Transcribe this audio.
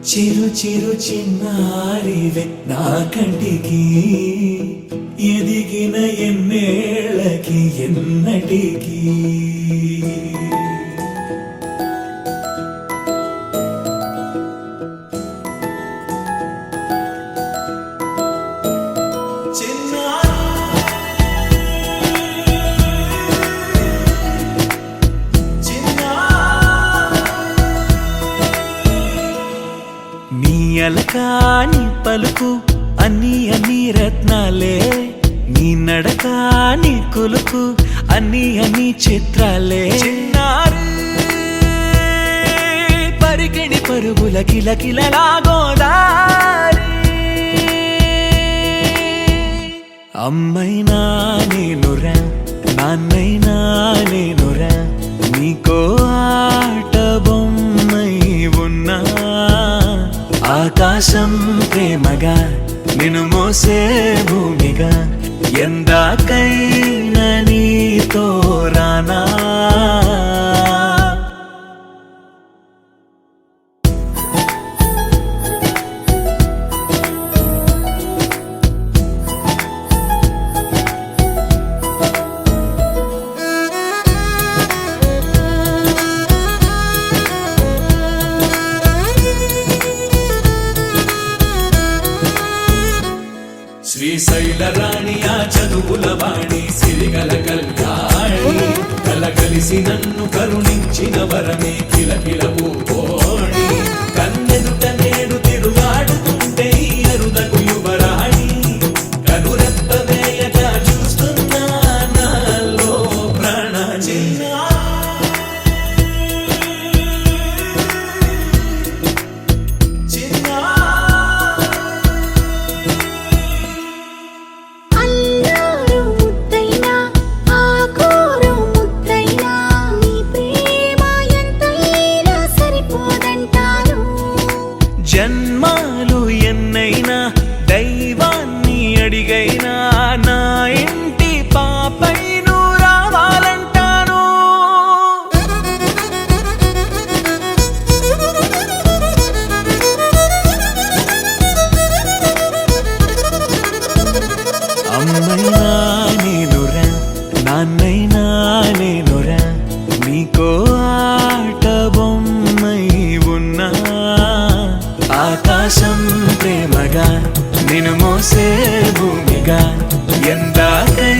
చిరు చిరు చిన్నారివే నా కంటికి ఎదిగిన ఎన్నేళ్ళకి ఎన్నటికి అలకాని పలుకు అన్ని రత్నాలే నీ నడకాని కొలుకు అన్ని చిత్రాలే పరికిణి పరుగుల కిలకిలలాగోదారి అమ్మైనా నేనురా నాన్నైనా నేనురా నీకో ఆట బొమ్మై ఉన్నా ఆకాశం ప్రేమగా నిన్ను మోసే భూమిగా ఎందాకైనా నీతో రానా శ్రీశైల రాణి ఆ చదువుల వాణి సిరిగల కళ్యాణి కలగలిసి నన్ను కరుణించిన వరమే కిలకిల పూకోణి కన్నెదుట నేడు తిరుగాడుతుంటే అరుదకు యువరాణి కనురెప్ప వేయగా చూస్తున్నా నాలో ప్రాణ జన్మాలు ఎన్నైనా దైవాన్ని అడిగైనా నా ఇంటి పాపై నువ్వు రావాలంటాను అమ్మైనా నేనురా నాన్నైనా నేనురా నీకో ఆట బొమ్మై ఉన్నా ఆకాశం ప్రేమగా నిన్ను మోసే భూమిగా ఎందాకై